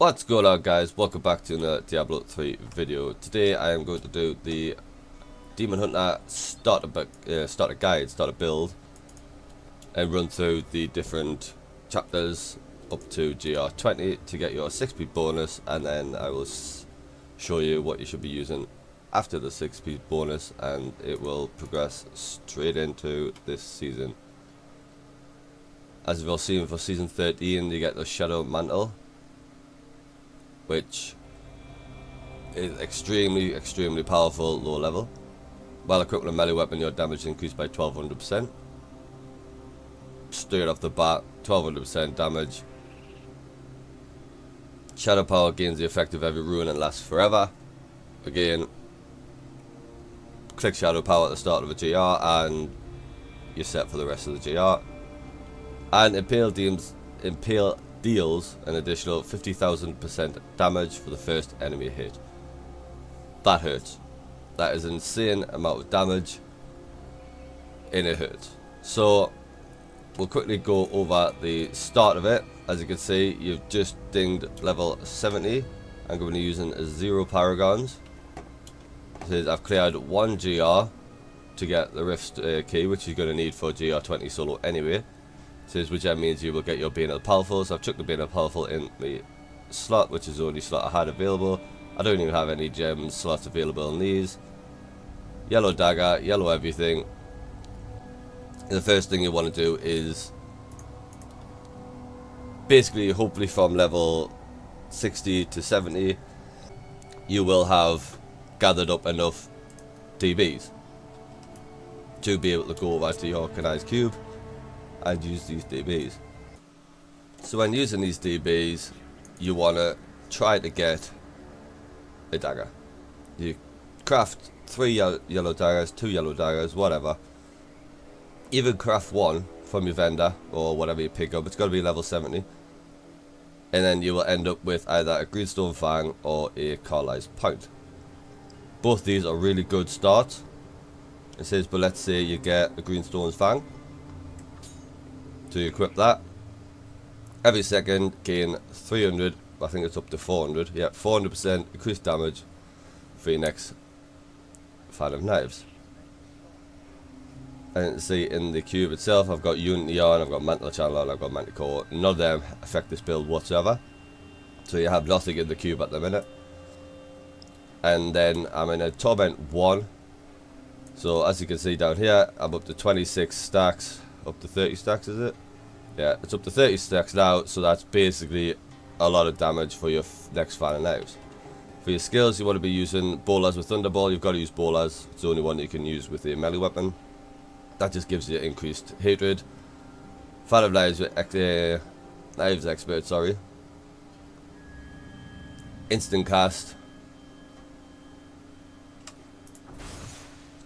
What's going on, guys? Welcome back to another Diablo 3 video. Today I am going to do the Demon Hunter starter build and run through the different chapters up to GR20 to get your 6p bonus, and then I will show you what you should be using after the 6p bonus, and it will progress straight into this season. As you've all seen, for season 13 you get the Shadow Mantle, which is extremely powerful low level. While equipped with a melee weapon, your damage is increased by 1200%. Straight off the bat, 1200% damage. Shadow power gains the effect of every rune and lasts forever. Again, click shadow power at the start of a GR and you're set for the rest of the GR. And Impale deals an additional 50,000% damage for the first enemy hit. That hurts. That is an insane amount of damage, and it hurts. So we'll quickly go over the start of it. As you can see, you've just dinged level 70. I'm going to be using 0 paragons. It says I've cleared 1 GR to get the Rift key, which you're going to need for GR20 solo anyway. Which means you will get your Bane of the Powerful. So I've chucked the Bane of the Powerful in the slot, which is the only slot I had available. I don't even have any gem slots available in these. Yellow dagger, yellow everything. And the first thing you want to do is basically, hopefully from level 60 to 70, you will have gathered up enough DBs to be able to go over to your Organized Cube and use these DBs. So when using these DBs, you want to try to get a dagger. You craft 3 yellow daggers, 2 yellow daggers, whatever. Even craft 1 from your vendor or whatever you pick up. It's got to be level 70. And then you will end up with either a greenstone fang or a Carlisle's point. Both these are really good starts. It says, but let's say you get a greenstone fang. To equip that, every second gain 300, I think it's up to 400, yeah, 400% increased damage for your next fan of knives. And see in the cube itself, I've got Unity on, I've got Mantle channel on, I've got Manticore. None of them affect this build whatsoever, so you have nothing in the cube at the minute. And then I'm in a Torment 1, so as you can see down here, I'm up to 26 stacks. Up to 30 stacks, is it? Yeah, it's up to 30 stacks now, so that's basically a lot of damage for your next fan of knives. For your skills, you want to be using bowlers with Thunderball. You've got to use bowlers. It's the only one that you can use with the melee weapon. That just gives you increased hatred. Fan of knives with knives expert, sorry. Instant cast.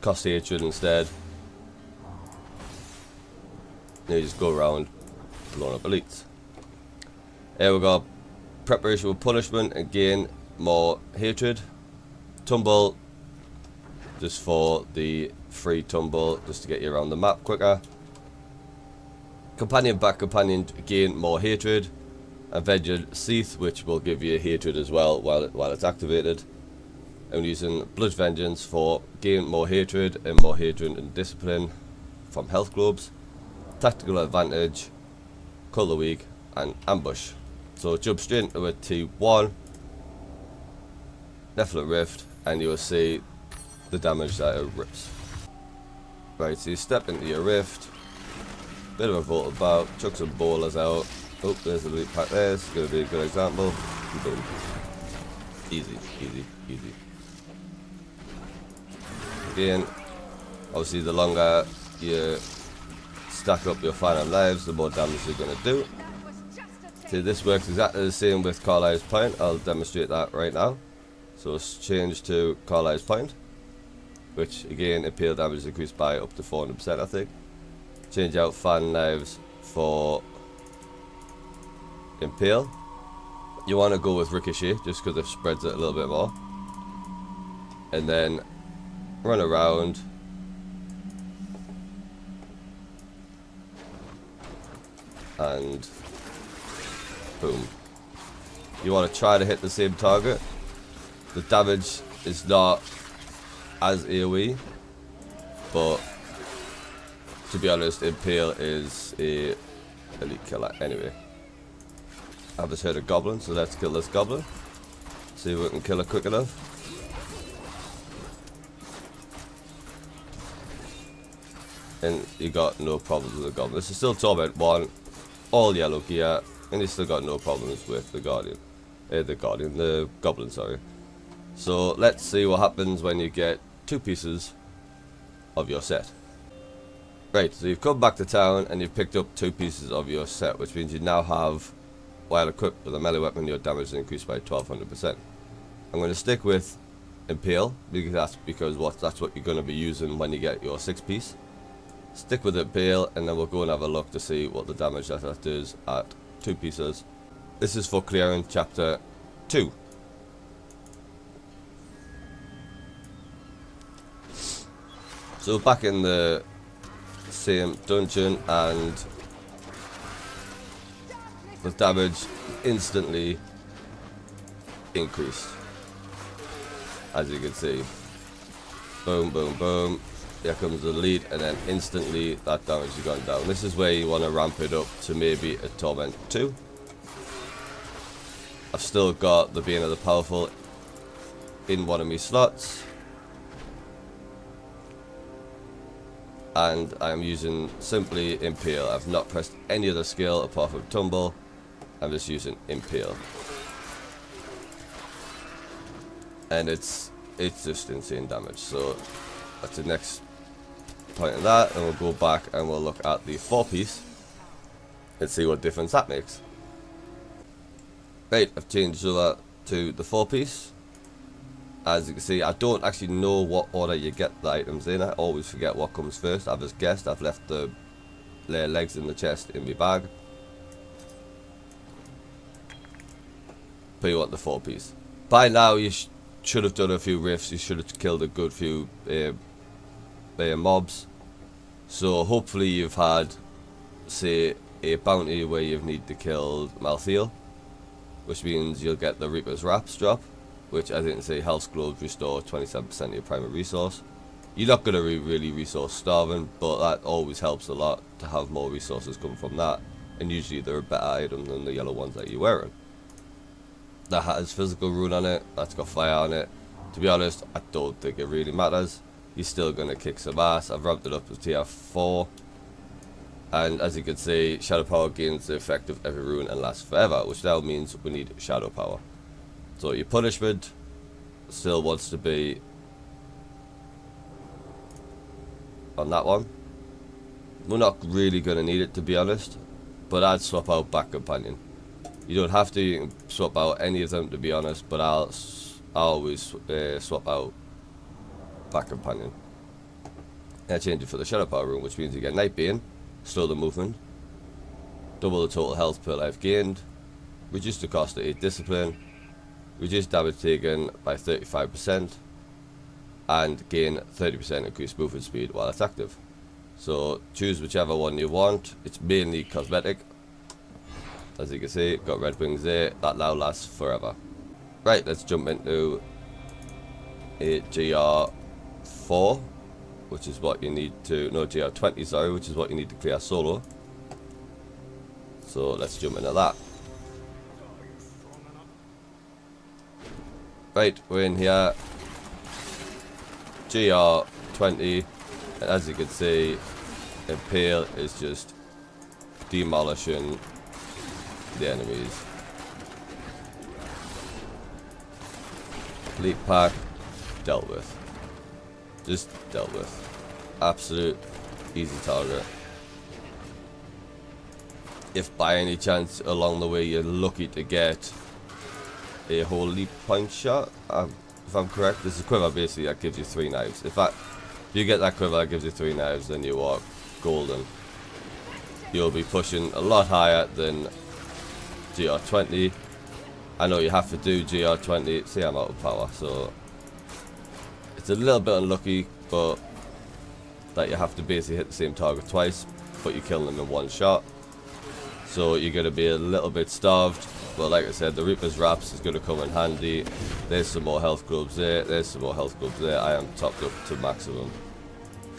Cost hatred instead. Now you just go around blowing up elites. Here we go. Preparation for punishment, again more hatred. Tumble, just for the free tumble, just to get you around the map quicker. Companion back companion, again more hatred. And Vengeance Seath, which will give you hatred as well while it's activated. I'm using Blood Vengeance for gain more hatred and discipline from health globes. Tactical advantage, colour weak, and ambush. So jump straight into a T1, Nephilim Rift, and you will see the damage that it rips. Right, so you step into your rift, bit of a vault about, chuck some bowlers out. Oh, there's the elite pack there, it's going to be a good example. Boom. Easy. Again, obviously the longer you stack up your final lives, the more damage you're going to do. See, this works exactly the same with Carlisle's point. I'll demonstrate that right now. So let's change to Carlisle's point, which again, Impale damage is increased by up to 400%, I think. Change out fan knives for Impale. You want to go with Ricochet just because it spreads it a little bit more. And then run around. And boom. You want to try to hit the same target. The damage is not as AoE, but to be honest, Impale is a elite killer anyway. I've just heard a goblin, so let's kill this goblin. See if we can kill it quick enough. And you got no problems with the goblin. This is still Torment 1, all yellow gear, and you still got no problems with the guardian. The goblin, sorry. So let's see what happens when you get 2 pieces of your set. Right, so you've come back to town and you've picked up 2 pieces of your set, which means you now have, while equipped with a melee weapon, your damage is increased by 1200%. I'm going to stick with Impale because that's what you're going to be using when you get your 6th piece. Stick with Impale, and then we'll go and have a look to see what the damage that does at 2 pieces. This is for clearing chapter 2. So back in the same dungeon, and the damage instantly increased, as you can see. Boom, boom, boom. Here comes the lead, and then instantly that damage has gone down. This is where you want to ramp it up to maybe a Torment 2. I've still got the Bane of the Powerful in one of my slots, and I'm using simply Impale. I've not pressed any other skill apart from Tumble. I'm just using Impale, and it's just insane damage. So that's the next point of that, and we'll go back and we'll look at the 4-piece and see what difference that makes. Right, I've changed over to the 4-piece. As you can see, I don't actually know what order you get the items in. I always forget what comes first. I've just guessed. I've left the legs and the chest in my bag. But you want the 4-piece. By now you should have done a few rifts. You should have killed a good few mobs. So hopefully you've had, say, a bounty where you've need to kill Mantle, which means you'll get the Reaper's Wraps drop, which, as you can see, health globes restore 27% of your primary resource. You're not going to be really resource starving, but that always helps a lot to have more resources come from that, and usually they're a better item than the yellow ones that you're wearing. That has physical rune on it, that's got fire on it. To be honest, I don't think it really matters. You're still going to kick some ass. I've ramped it up to tier 4. And as you can see, Shadow Power gains the effect of every rune and lasts forever, which now means we need Shadow Power. So your punishment still wants to be on that one. We're not really going to need it, to be honest, but I'd swap out Back Companion. You don't have to, you can swap out any of them, to be honest, but I'll always swap out Back Companion. And I change it for the Shadow Power rune, which means you get Night Bane, slow the movement, double the total health per life gained, reduce the cost of 8 discipline, reduce damage taken by 35%, and gain 30% increased movement speed while it's active. So choose whichever one you want. It's mainly cosmetic. As you can see, got red wings there. That now lasts forever. Right, let's jump into a GR4, which is what you need to, no, GR20, sorry, which is what you need to clear solo. So let's jump into that. Right, we're in here, GR20, and as you can see, Impale is just demolishing the enemies. Leap pack, dealt with. Just dealt with. Absolute easy target. If by any chance along the way you're lucky to get a whole leap point shot, if I'm correct, this is a quiver basically that gives you 3 knives. If you get that quiver that gives you 3 knives, then you are golden. You'll be pushing a lot higher than GR20. I know you have to do GR20. See, I'm out of power, so it's a little bit unlucky, but that you have to basically hit the same target twice, but you're killing them in one shot. So you're going to be a little bit starved. But like I said, the Reaper's Wraps is going to come in handy. There's some more health globes there. There's some more health globes there. I am topped up to maximum.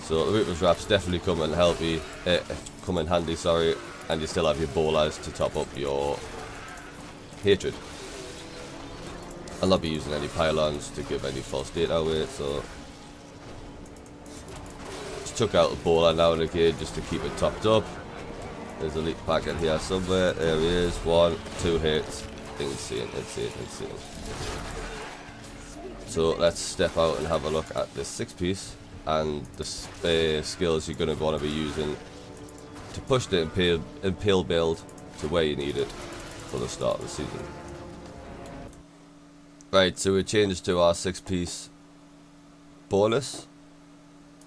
So the Reaper's Wraps definitely come in handy, sorry. And you still have your bolas to top up your hatred. I'll not be using any pylons to give any false data away, so just chuck out a bola now and again just to keep it topped up. There's a elite packet here somewhere. There he is. 1, 2 hits. Insane. So let's step out and have a look at this 6-piece and the skills you're going to want to be using to push the Impale build to where you need it for the start of the season. Right, so we changed to our 6-piece bonus,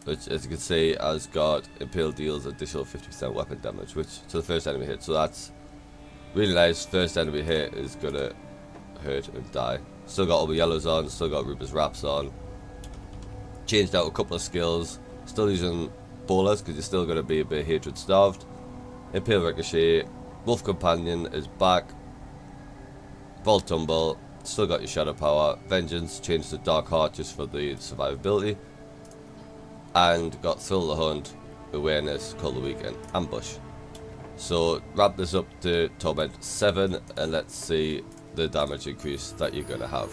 which, as you can see, has got Impale deals additional 50% weapon damage, which to the first enemy hit. So that's really nice. First enemy hit is gonna hurt and die. Still got all the yellows on. Still got Reaper's Wraps on. Changed out a couple of skills. Still using bolas because you're still gonna be a bit hatred starved. Impale Ricochet. Wolf Companion is back. Vault Tumble. Still got your Shadow Power. Vengeance changed to Dark Heart just for the survivability. And got Thrill the Hunt, Awareness, Call the Weak, and Ambush. So wrap this up to Torment 7 and let's see the damage increase that you're going to have.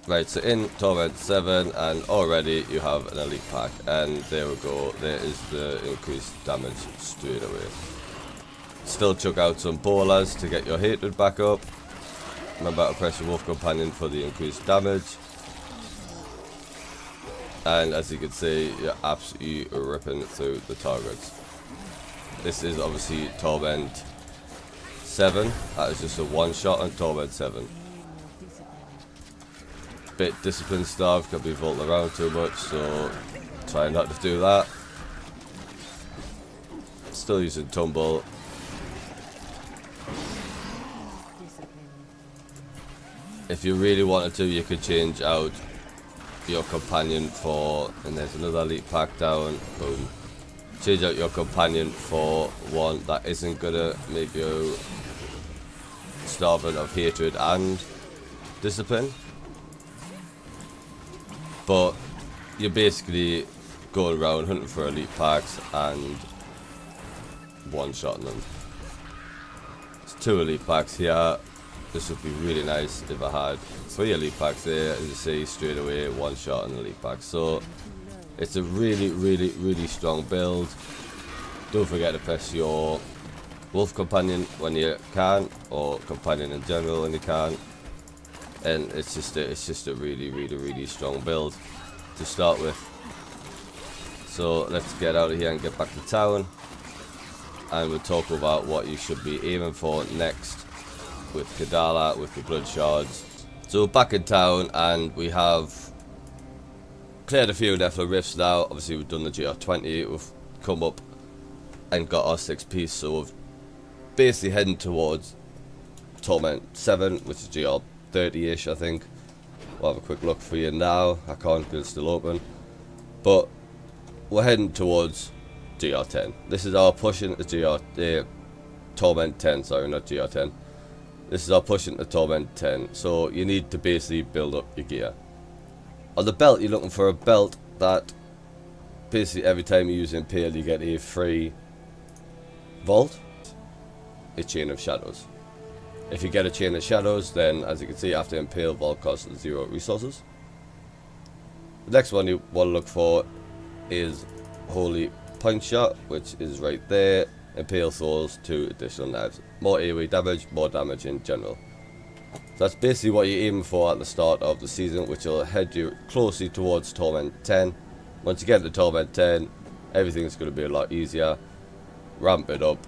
Right, so in Torment 7 and already you have an elite pack, and there we go, there is the increased damage straight away. Still chuck out some bolas to get your hatred back up. Remember to press your Wolf Companion for the increased damage. And as you can see, you're absolutely ripping through the targets. This is obviously Torment 7. That is just a one-shot on Torment 7. Bit discipline starved, can't be vaulting around too much, so try not to do that. Still using Tumble. If you really wanted to, you could change out your companion for, and there's another elite pack down, boom. Change out your companion for one that isn't gonna make you starving of hatred and discipline. But you're basically going around hunting for elite packs and one-shotting them. There's 2 elite packs here. This would be really nice if I had 3 elite packs there, as you see, straight away, one shot and elite pack. So it's a really strong build. Don't forget to press your Wolf Companion when you can, or Companion in general when you can. And it's just a really strong build to start with. So let's get out of here and get back to town, and we'll talk about what you should be aiming for next with Kadala, with the blood shards. So back in town, and we have cleared a few Nephilim rifts now. Obviously we've done the GR20, we've come up and got our 6-piece, so we're basically heading towards Torment 7, which is GR30-ish, I think. We'll have a quick look for you now. I can't because it's still open, but we're heading towards GR10. This is our push into Torment 10, sorry, not GR10. This is our push into Torment 10, so you need to basically build up your gear. On the belt, you're looking for a belt that basically every time you use Impale you get a free vault, a Chain of Shadows. If you get a Chain of Shadows, then as you can see, after Impale, vault costs 0 resources. The next one you want to look for is Holy Point Shot, which is right there. Impale throws 2 additional knives. More AoE damage, more damage in general. So that's basically what you're aiming for at the start of the season, which will head you closely towards Torment 10. Once you get to Torment 10, everything's going to be a lot easier. Ramp it up.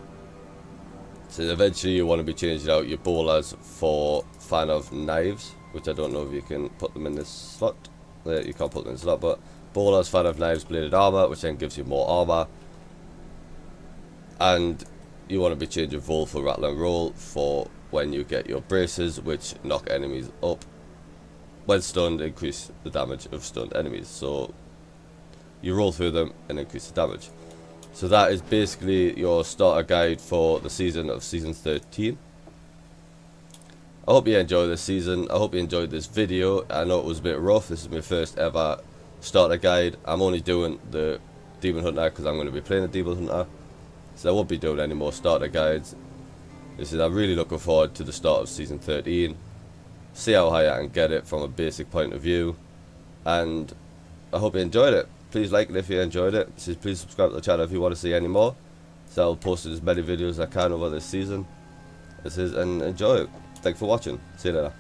So eventually you want to be changing out your bolas for Fan of Knives, which I don't know if you can put them in this slot. You can't put them in the slot, but bolas, Fan of Knives, Bladed Armor, which then gives you more armor. And you want to be changing Vol for Rattle and Roll for when you get your braces, which knock enemies up. When stunned, increase the damage of stunned enemies. So you roll through them and increase the damage. So that is basically your starter guide for the season of season 13. I hope you enjoyed this season. I hope you enjoyed this video. I know it was a bit rough. This is my first ever starter guide. I'm only doing the Demon Hunter because I'm going to be playing the Demon Hunter. So I won't be doing any more starter guides. I'm really looking forward to the start of season 13. See how high I can get it from a basic point of view. And I hope you enjoyed it. Please like it if you enjoyed it. Please subscribe to the channel if you want to see any more. So I'll post as many videos as I can over this season. And enjoy it. Thanks for watching. See you later.